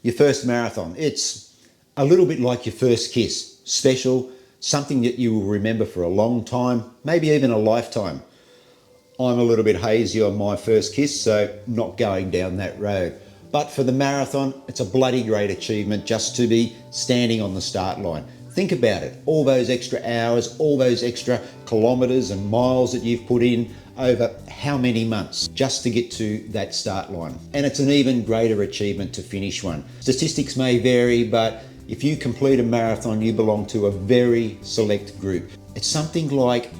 Your first marathon. It's a little bit like your first kiss. Special, something that you will remember for a long time, maybe even a lifetime. I'm a little bit hazy on my first kiss, so not going down that road. But for the marathon, it's a bloody great achievement just to be standing on the start line. Think about it, all those extra hours, all those extra kilometres and miles that you've put in over how many months just to get to that start line. And it's an even greater achievement to finish one. Statistics may vary, but if you complete a marathon, you belong to a very select group. It's something like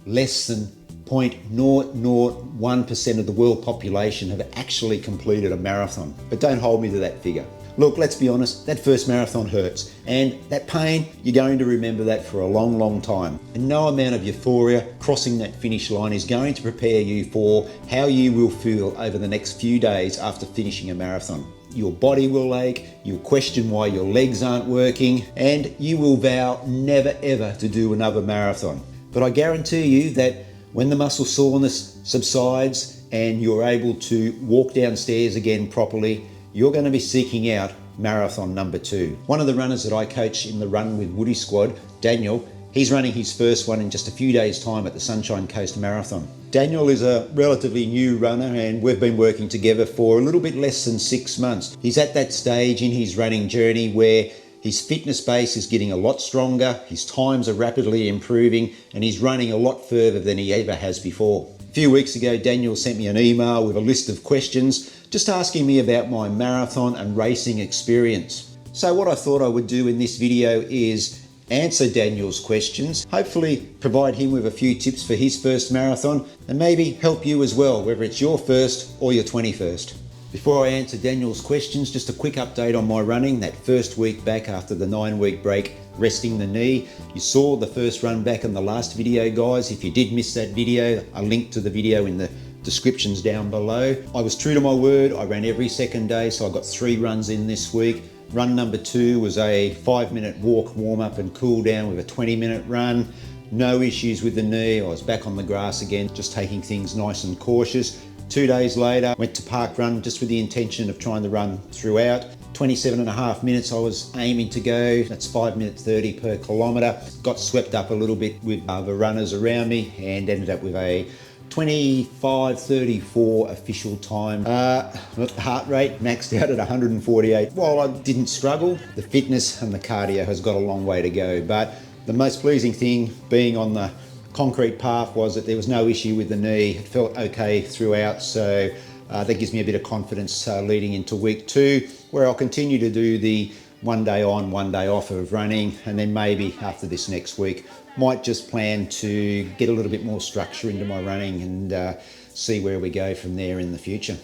less than 0.001% of the world population have actually completed a marathon. But don't hold me to that figure. Look, let's be honest, that first marathon hurts. And that pain, you're going to remember that for a long, long time. And no amount of euphoria crossing that finish line is going to prepare you for how you will feel over the next few days after finishing a marathon. Your body will ache, you'll question why your legs aren't working, and you will vow never ever to do another marathon. But I guarantee you that when the muscle soreness subsides and you're able to walk downstairs again properly, you're going to be seeking out marathon number 2. One of the runners that I coach in the Run with Woody squad, Daniel, he's running his first one in just a few days' time at the Sunshine Coast Marathon. Daniel is a relatively new runner and we've been working together for a little bit less than 6 months. He's at that stage in his running journey where his fitness base is getting a lot stronger, his times are rapidly improving, and he's running a lot further than he ever has before. A few weeks ago, Daniel sent me an email with a list of questions just asking me about my marathon and racing experience. So what I thought I would do in this video is answer Daniel's questions, hopefully provide him with a few tips for his first marathon, and maybe help you as well, whether it's your first or your 21st. Before I answer Daniel's questions, just a quick update on my running. That first week back after the 9-week break, resting the knee. You saw the first run back in the last video, guys. If you did miss that video, a link to the video in the descriptions down below. I was true to my word. I ran every second day, so I got 3 runs in this week. Run number 2 was a 5-minute walk, warm up and cool down with a 20-minute run. No issues with the knee. I was back on the grass again, just taking things nice and cautious. 2 days later, went to park run just with the intention of trying to run throughout. 27.5 minutes I was aiming to go. That's 5 minutes 30 per kilometre. Got swept up a little bit with the runners around me and ended up with a 25:34 official time. Heart rate maxed out at 148. While I didn't struggle, the fitness and the cardio has got a long way to go. But the most pleasing thing being on the concrete path was that there was no issue with the knee. It felt okay throughout, so that gives me a bit of confidence leading into week 2, where I'll continue to do the 1 day on, 1 day off of running, and then maybe after this next week, might just plan to get a little bit more structure into my running and see where we go from there in the future.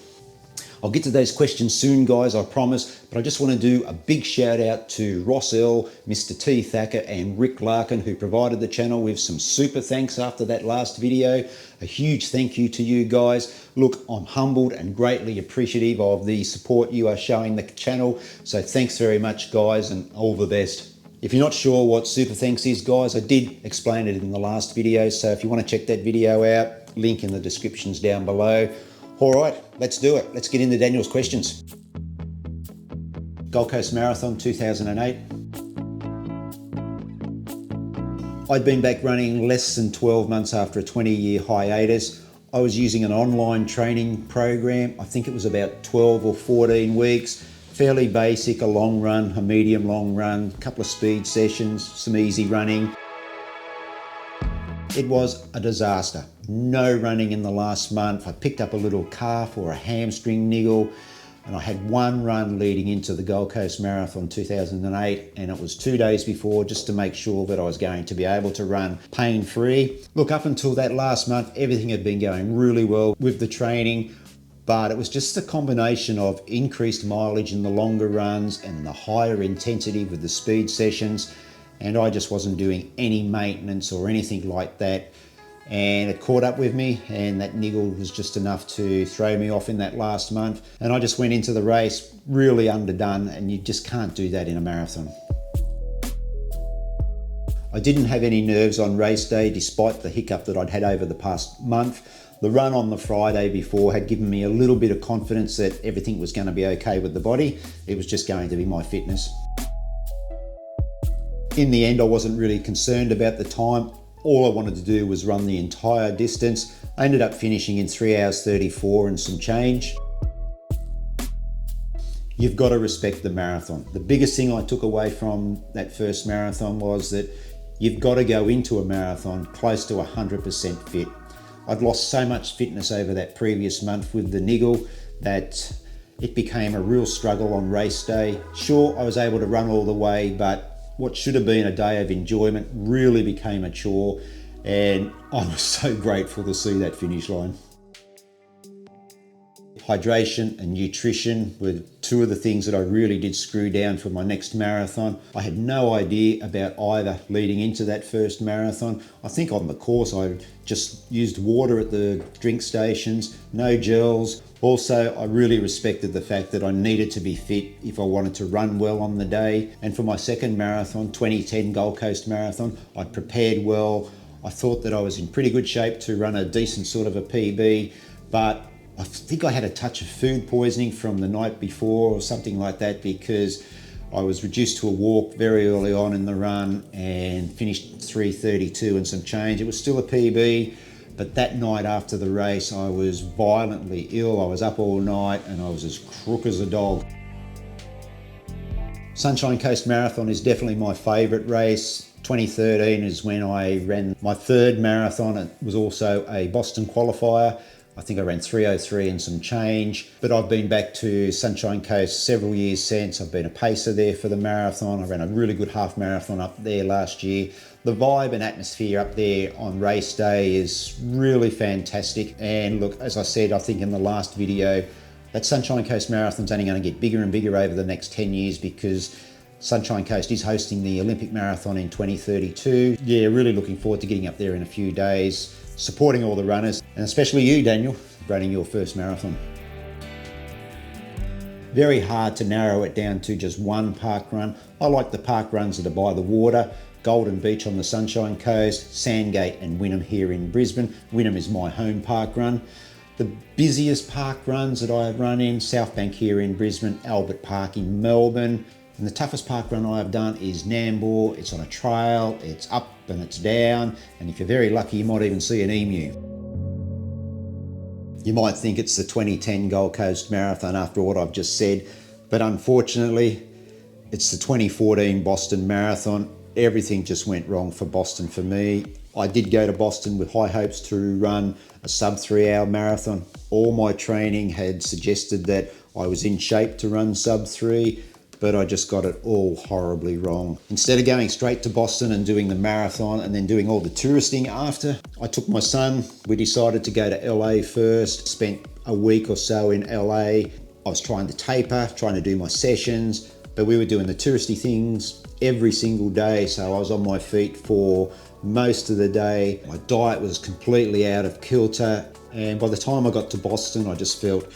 I'll get to those questions soon, guys, I promise, but I just want to do a big shout out to Ross L, Mr. T Thacker and Rick Larkin, who provided the channel with some super thanks after that last video. A huge thank you to you guys. Look, I'm humbled and greatly appreciative of the support you are showing the channel, so thanks very much, guys, and all the best. If you're not sure what super thanks is, guys, I did explain it in the last video, so if you want to check that video out, link in the descriptions down below. All right, let's do it. Let's get into Daniel's questions. Gold Coast Marathon 2008. I'd been back running less than 12 months after a 20-year hiatus. I was using an online training program. I think it was about 12 or 14 weeks. Fairly basic, a long run, a medium long run, a couple of speed sessions, some easy running. It was a disaster. No running in the last month. I picked up a little calf or a hamstring niggle, and I had 1 run leading into the Gold Coast Marathon 2008, and it was 2 days before, just to make sure that I was going to be able to run pain-free. Look, up until that last month, everything had been going really well with the training, but it was just a combination of increased mileage in the longer runs and the higher intensity with the speed sessions, and I just wasn't doing any maintenance or anything like that. And it caught up with me, and that niggle was just enough to throw me off in that last month. And I just went into the race really underdone, and you just can't do that in a marathon. I didn't have any nerves on race day, despite the hiccup that I'd had over the past month. The run on the Friday before had given me a little bit of confidence that everything was going to be okay with the body. It was just going to be my fitness. In the end, I wasn't really concerned about the time. All I wanted to do was run the entire distance. I ended up finishing in 3 hours 34 and some change. You've got to respect the marathon. The biggest thing I took away from that first marathon was that you've got to go into a marathon close to 100% fit. I'd lost so much fitness over that previous month with the niggle that it became a real struggle on race day. Sure, I was able to run all the way, but what should have been a day of enjoyment really became a chore, and I was so grateful to see that finish line. Hydration and nutrition were two of the things that I really did screw down for my next marathon. I had no idea about either leading into that first marathon. I think on the course I just used water at the drink stations, no gels. Also, I really respected the fact that I needed to be fit if I wanted to run well on the day. And for my second marathon, 2010 Gold Coast Marathon, I prepared well. I thought that I was in pretty good shape to run a decent sort of a PB, but I think I had a touch of food poisoning from the night before or something like that, because I was reduced to a walk very early on in the run and finished 3:32 and some change. It was still a PB, but that night after the race I was violently ill. I was up all night and I was as crook as a dog. Sunshine Coast Marathon is definitely my favourite race. 2013 is when I ran my third marathon. It was also a Boston qualifier. I think I ran 3:03 and some change, but I've been back to Sunshine Coast several years since. I've been a pacer there for the marathon. I ran a really good half marathon up there last year. The vibe and atmosphere up there on race day is really fantastic. And look, as I said, I think in the last video, that Sunshine Coast Marathon's only going to get bigger and bigger over the next 10 years because Sunshine Coast is hosting the Olympic Marathon in 2032. Yeah, really looking forward to getting up there in a few days, supporting all the runners, and especially you, Daniel, running your first marathon. Very hard to narrow it down to just one park run. I like the park runs that are by the water, Golden Beach on the Sunshine Coast, Sandgate and Wynnum here in Brisbane. Wynnum is my home park run. The busiest park runs that I have run in, South Bank here in Brisbane, Albert Park in Melbourne. And the toughest park run I have done is Nambour. It's on a trail, it's up and it's down, and if you're very lucky you might even see an emu. You might think it's the 2010 Gold Coast Marathon after what I've just said, but unfortunately it's the 2014 Boston Marathon. Everything just went wrong for Boston for me. I did go to Boston with high hopes to run a sub 3 hour marathon. All my training had suggested that I was in shape to run sub 3, but I just got it all horribly wrong. Instead of going straight to Boston and doing the marathon and then doing all the touristing after, I took my son. We decided to go to LA first, spent a week or so in LA. I was trying to taper, trying to do my sessions, but we were doing the touristy things every single day, so I was on my feet for most of the day. My diet was completely out of kilter, and by the time I got to Boston, I just felt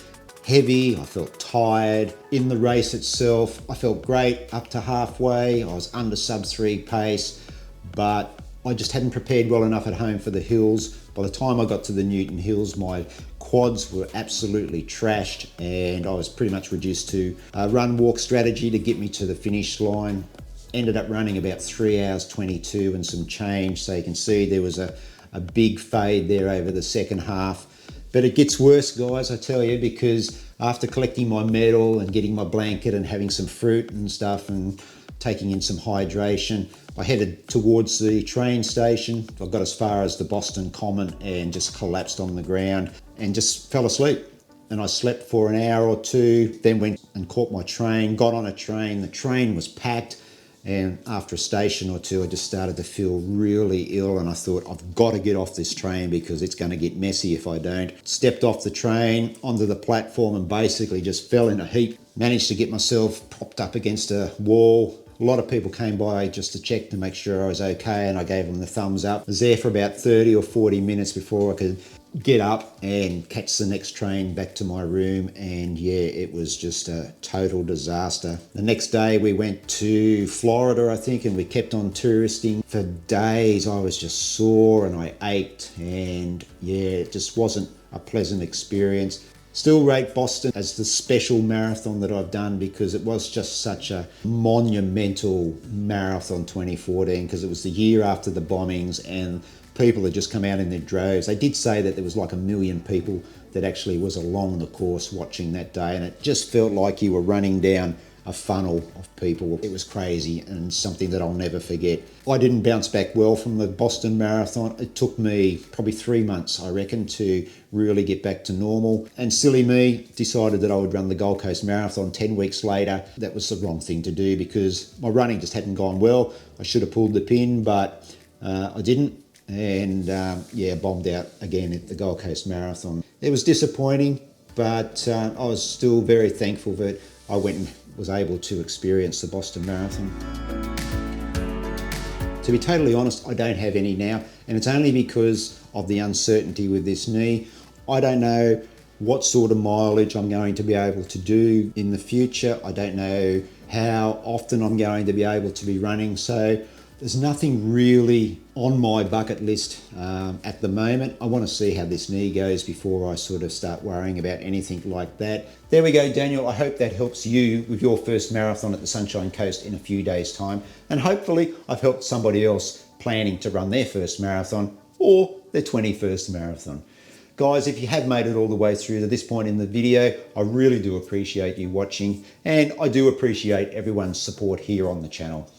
heavy, I felt tired. In the race itself, I felt great up to halfway. I was under sub 3 pace, but I just hadn't prepared well enough at home for the hills. By the time I got to the Newton Hills, my quads were absolutely trashed and I was pretty much reduced to a run-walk strategy to get me to the finish line. Ended up running about 3 hours 22 and some change, so you can see there was a big fade there over the second half. But it gets worse, guys, I tell you, because after collecting my medal and getting my blanket and having some fruit and stuff and taking in some hydration, I headed towards the train station. I got as far as the Boston Common and just collapsed on the ground and just fell asleep. And I slept for an hour or two, then went and caught my train, got on a train. The train was packed. And after a station or two, I just started to feel really ill, and I thought, I've got to get off this train because it's going to get messy if I don't. Stepped off the train onto the platform and basically just fell in a heap. Managed to get myself propped up against a wall, A lot of people came by just to check to make sure I was okay, and I gave them the thumbs up. I was there for about 30 or 40 minutes before I could get up and catch the next train back to my room, and yeah, it was just a total disaster. The next day we went to Florida, I think, and we kept on touristing for days. I was just sore and I ached, and yeah, it just wasn't a pleasant experience. Still rate Boston as the special marathon that I've done, because it was just such a monumental marathon 2014, because it was the year after the bombings and people had just come out in their droves. They did say that there was like 1 million people that actually was along the course watching that day, and it just felt like you were running down a funnel of people. It was crazy and something that I'll never forget. I didn't bounce back well from the Boston Marathon. It took me probably 3 months, I reckon, to really get back to normal. And silly me, decided that I would run the Gold Coast Marathon 10 weeks later. That was the wrong thing to do, because my running just hadn't gone well. I should have pulled the pin, but I didn't. And yeah, bombed out again at the Gold Coast Marathon. It was disappointing, but I was still very thankful that I went and was able to experience the Boston Marathon. To be totally honest, I don't have any now, and it's only because of the uncertainty with this knee. I don't know what sort of mileage I'm going to be able to do in the future. I don't know how often I'm going to be able to be running, so there's nothing really on my bucket list at the moment. I want to see how this knee goes before I sort of start worrying about anything like that. There we go, Daniel. I hope that helps you with your first marathon at the Sunshine Coast in a few days' time. And hopefully I've helped somebody else planning to run their first marathon or their 21st marathon. Guys, if you have made it all the way through to this point in the video, I really do appreciate you watching, and I do appreciate everyone's support here on the channel.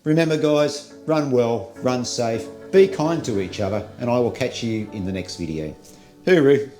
Remember guys, run well, run safe, be kind to each other, and I will catch you in the next video. Hooroo!